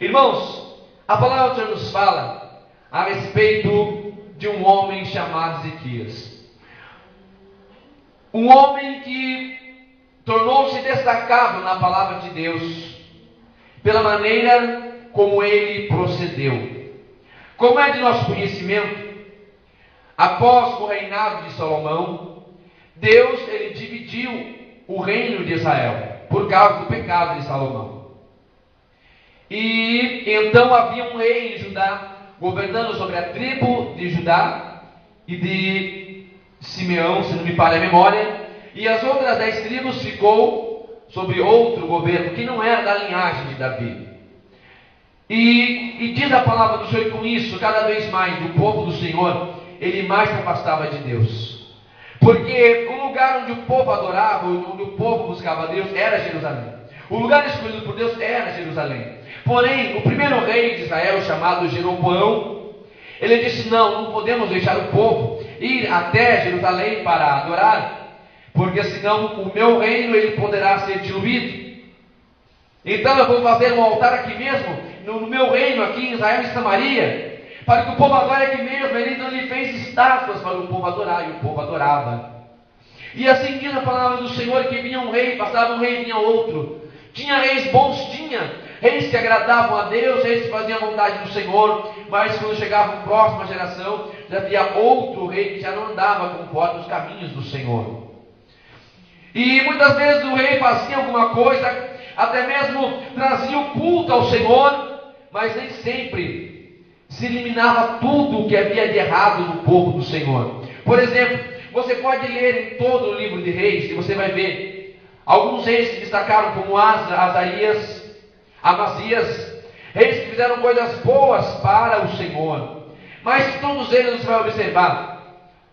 Irmãos, a palavra do Senhor nos fala a respeito de um homem chamado Ezequias. Um homem que tornou-se destacável na palavra de Deus pela maneira como ele procedeu. Como é de nosso conhecimento, após o reinado de Salomão, Deus ele dividiu o reino de Israel por causa do pecado de Salomão. E então havia um rei em Judá, governando sobre a tribo de Judá e de Simeão, se não me falha a memória, e as outras 10 tribos ficou sobre outro governo, que não era da linhagem de Davi. E diz a palavra do Senhor, com isso, cada vez mais, o povo do Senhor, ele mais se afastava de Deus. Porque o lugar onde o povo adorava, onde o povo buscava Deus, era Jerusalém. O lugar escolhido por Deus era Jerusalém. Porém, o primeiro rei de Israel, chamado Jeroboão, ele disse: não podemos deixar o povo ir até Jerusalém para adorar, porque senão o meu reino ele poderá ser diluído. Então eu vou fazer um altar aqui mesmo, no meu reino, aqui em Israel e Samaria, para que o povo adore aqui mesmo. Ele então lhe fez estátuas para o povo adorar, e o povo adorava. E assim diz a palavra do Senhor, que vinha um rei, passava um rei, vinha outro. Tinha reis bons, tinha reis que agradavam a Deus, reis que faziam a vontade do Senhor, mas quando chegava a próxima geração, já havia outro rei que já não andava conforme os caminhos do Senhor. E muitas vezes o rei fazia alguma coisa, até mesmo trazia o culto ao Senhor, mas nem sempre se eliminava tudo o que havia de errado no povo do Senhor. Por exemplo, você pode ler em todo o livro de Reis, e você vai ver alguns reis que destacaram, como Azarias, Amazias, reis que fizeram coisas boas para o Senhor, mas todos eles você vai observar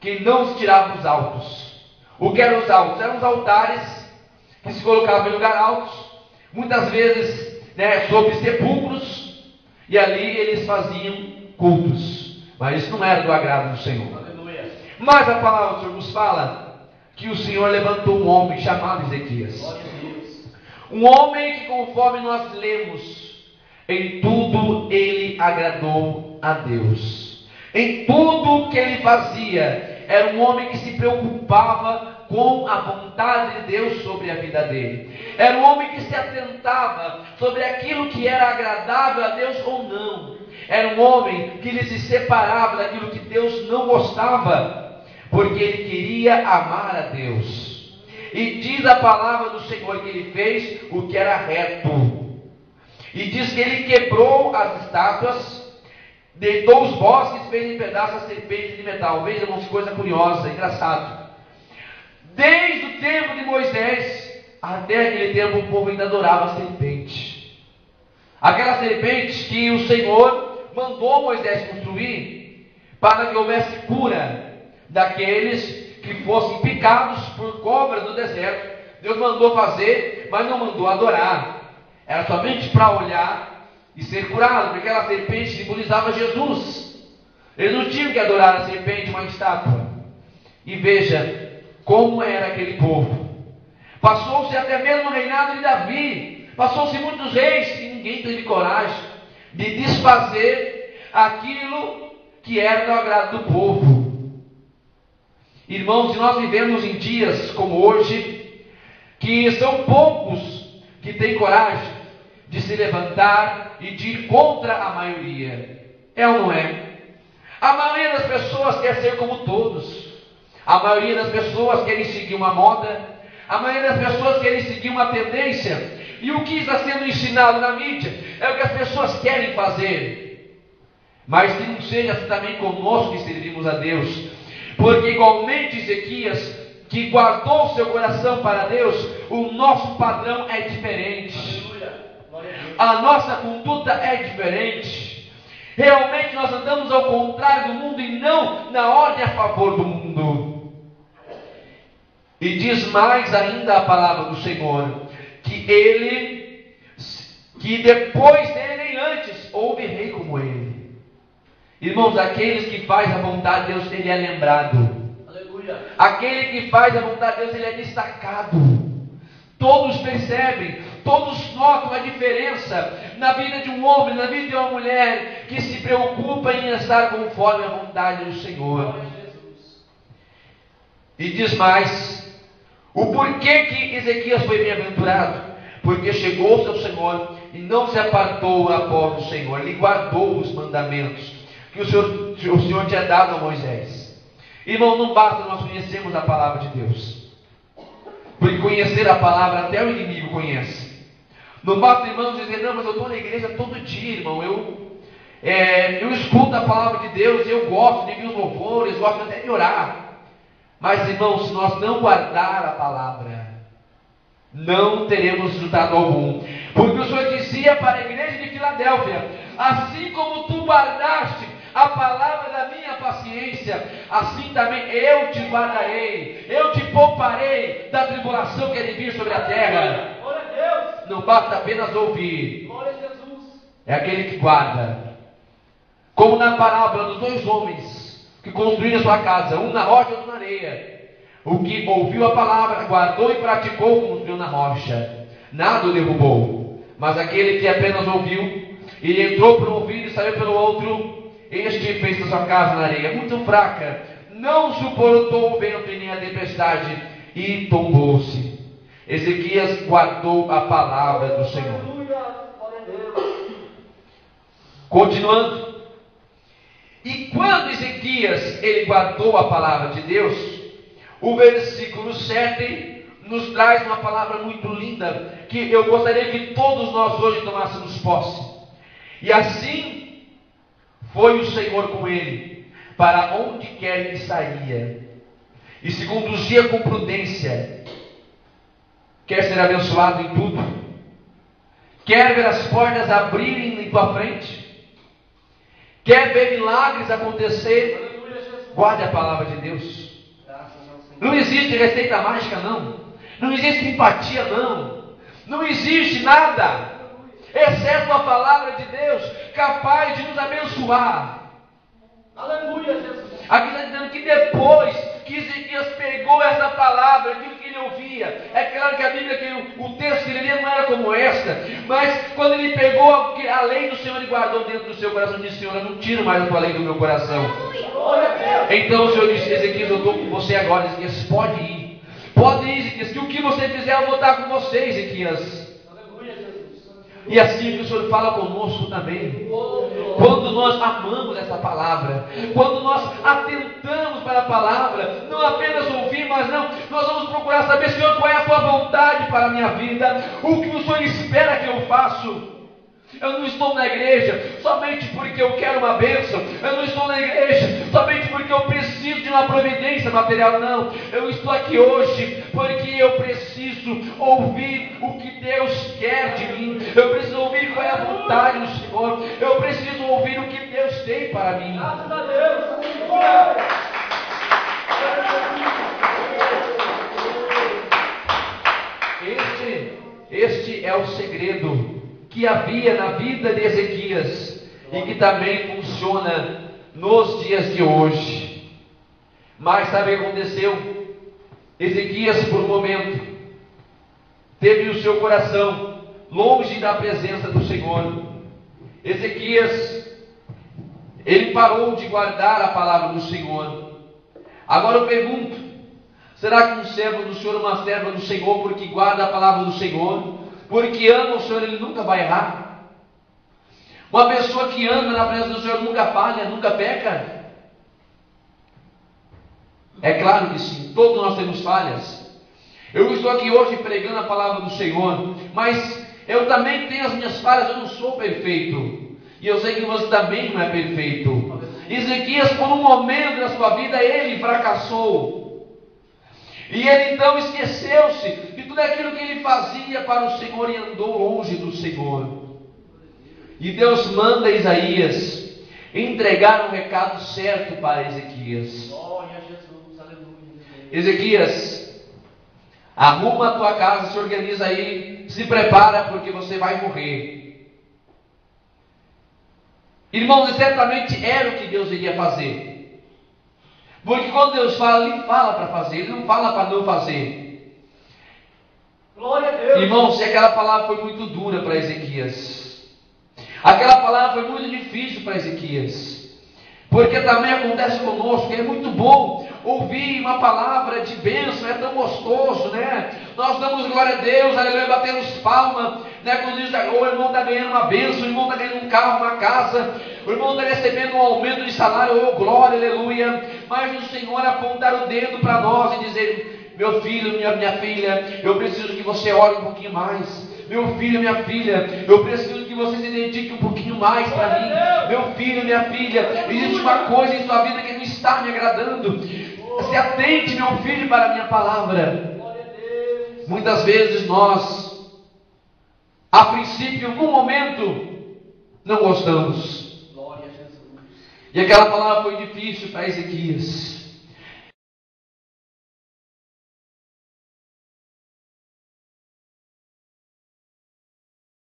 que não se tiravam os altos. O que eram os altos? Eram os altares que se colocavam em lugar altos, muitas vezes sobre sepulcros, e ali eles faziam cultos, mas isso não era do agrado do Senhor. Aleluia. Mas a palavra do Senhor nos fala que o Senhor levantou um homem chamado Ezequias. Um homem que, conforme nós lemos, em tudo ele agradou a Deus. Em tudo que ele fazia, era um homem que se preocupava com a vontade de Deus sobre a vida dele. Era um homem que se atentava sobre aquilo que era agradável a Deus ou não. Era um homem que ele se separava daquilo que Deus não gostava, porque ele queria amar a Deus. E diz a palavra do Senhor que ele fez o que era reto. E diz que ele quebrou as estátuas, deitou os bosques, fez em pedaços a serpente de metal. Veja, irmãos, coisa curiosa, engraçado. Desde o tempo de Moisés até aquele tempo, o povo ainda adorava a serpente. Aquela serpente que o Senhor mandou Moisés construir para que houvesse cura daqueles que fossem picados por cobras no deserto. Deus mandou fazer, mas não mandou adorar. Era somente para olhar e ser curado, porque aquela serpente simbolizava Jesus. Eles não tinham que adorar a serpente, uma estátua. E veja como era aquele povo. Passou-se até mesmo no reinado de Davi, passou-se muitos reis, e ninguém teve coragem de desfazer aquilo que era do agrado do povo. Irmãos, nós vivemos em dias como hoje, que são poucos que têm coragem de se levantar e de ir contra a maioria. É ou não é? A maioria das pessoas quer ser como todos. A maioria das pessoas querem seguir uma moda. A maioria das pessoas querem seguir uma tendência. E o que está sendo ensinado na mídia é o que as pessoas querem fazer. Mas que não seja assim também conosco que servimos a Deus. Porque igualmente Ezequias, que guardou seu coração para Deus, o nosso padrão é diferente. A nossa conduta é diferente. Realmente nós andamos ao contrário do mundo e não na ordem a favor do mundo. E diz mais ainda a palavra do Senhor, que depois dele nem antes houve rei como ele. Irmãos, aqueles que fazem a vontade de Deus, ele é lembrado. Aleluia. Aquele que faz a vontade de Deus, ele é destacado. Todos percebem, todos notam a diferença na vida de um homem, na vida de uma mulher que se preocupa em estar conforme a vontade do Senhor. E diz mais, o porquê que Ezequias foi bem-aventurado? Porque chegou-se ao Senhor e não se apartou após do Senhor. Ele guardou os mandamentos que o Senhor tinha dado a Moisés. Irmão, não basta nós conhecermos a palavra de Deus, porque conhecer a palavra até o inimigo conhece. Não basta, irmãos, dizer, não, mas eu estou na igreja todo dia, irmão, eu escuto a palavra de Deus, eu gosto de ouvir os louvores, gosto até de orar. Mas, irmãos, se nós não guardar a palavra, não teremos resultado algum. Porque o Senhor dizia para a igreja de Filadélfia, assim como tu guardaste a palavra da minha paciência, assim também eu te guardarei, eu te pouparei da tribulação que é de vir sobre a terra. Glória a Deus. Não basta apenas ouvir, Glória a Jesus. é aquele que guarda. Como na parábola dos dois homens que construíram a sua casa, um na rocha e outro na areia. O que ouviu a palavra, guardou e praticou, construiu na rocha, nada o derrubou. Mas aquele que apenas ouviu, e entrou por um ouvido e saiu pelo outro, este fez a sua casa na areia muito fraca, não suportou o vento e nem a tempestade, e tombou-se. Ezequias guardou a palavra do Senhor. Continuando. E quando Ezequias ele guardou a palavra de Deus, o versículo 7 nos traz uma palavra muito linda, que eu gostaria que todos nós hoje tomássemos posse. E assim foi o Senhor com ele, para onde quer que saía, e se conduzia com prudência. Quer ser abençoado em tudo? Quer ver as portas abrirem em tua frente? Quer ver milagres acontecer? Guarde a palavra de Deus. Não existe receita mágica, não. Não existe empatia, não. Não existe nada, exceto a palavra de Deus, capaz de nos abençoar. Aleluia, Jesus. Aqui está dizendo que depois que Ezequias pegou essa palavra, aquilo que ele ouvia, é claro que a Bíblia, que o texto que ele lia não era como esta, mas quando ele pegou a lei do Senhor e guardou dentro do seu coração, disse: Senhor, eu não tiro mais a tua lei do meu coração. Glória a Deus. Então o Senhor disse: Ezequias, eu estou com você agora. Ezequias, pode ir. Pode ir, Ezequias, que o que você fizer eu vou estar com você, Ezequias. Aleluia, Jesus. E assim que o Senhor fala conosco também. Quando nós amamos essa palavra, quando nós atentamos para a palavra, não apenas ouvir, mas não, nós vamos procurar saber, Senhor, qual é a tua vontade para a minha vida, o que o Senhor espera que eu faça. Eu não estou na igreja somente porque eu quero uma bênção. Eu não estou na igreja somente porque eu preciso de uma providência material. Não, eu estou aqui hoje porque eu preciso ouvir o que Deus quer de mim. Eu preciso ouvir qual é a vontade do Senhor. Eu preciso ouvir o que Deus tem para mim. Graças a Deus. Este é o segredo que havia na vida de Ezequias e que também funciona nos dias de hoje. Mas sabe o que aconteceu? Ezequias, por um momento, teve o seu coração longe da presença do Senhor. Ezequias, ele parou de guardar a palavra do Senhor. Agora eu pergunto: será que um servo do Senhor, uma serva do Senhor, porque guarda a palavra do Senhor, porque ama o Senhor, ele nunca vai errar? Uma pessoa que anda na presença do Senhor nunca falha, nunca peca? É claro que sim, todos nós temos falhas. Eu estou aqui hoje pregando a palavra do Senhor, mas eu também tenho as minhas falhas, eu não sou perfeito. E eu sei que você também não é perfeito. Ezequias, por um momento da sua vida, ele fracassou. E ele então esqueceu-se de tudo aquilo que ele fazia para o Senhor e andou longe do Senhor. E Deus manda Isaías entregar um recado certo para Ezequias. Glória a Jesus, aleluia. Ezequias, arruma a tua casa, se organiza aí, se prepara, porque você vai morrer. Irmãos, certamente era o que Deus iria fazer. Porque quando Deus fala, Ele fala para fazer, Ele não fala para não fazer. Glória a Deus. Irmãos, se aquela palavra foi muito dura para Ezequias, Aquela palavra foi muito difícil para Ezequias. Porque também acontece conosco, é muito bom ouvir uma palavra de bênção, é tão gostoso, né? Nós damos glória a Deus, aleluia, batemos palma, né? Quando diz, o irmão está ganhando uma bênção, o irmão está ganhando um carro, uma casa, o irmão está recebendo um aumento de salário, oh glória, aleluia. Mas o Senhor apontar o dedo para nós e dizer: meu filho, minha filha, eu preciso que você ore um pouquinho mais. Meu filho, minha filha, eu preciso que você se dedique um pouquinho mais para mim. Meu filho, minha filha, existe uma coisa em sua vida que não está me agradando. Se atente, meu filho, para a minha palavra. Muitas vezes nós, a princípio, num momento, não gostamos. E aquela palavra foi difícil para Ezequias.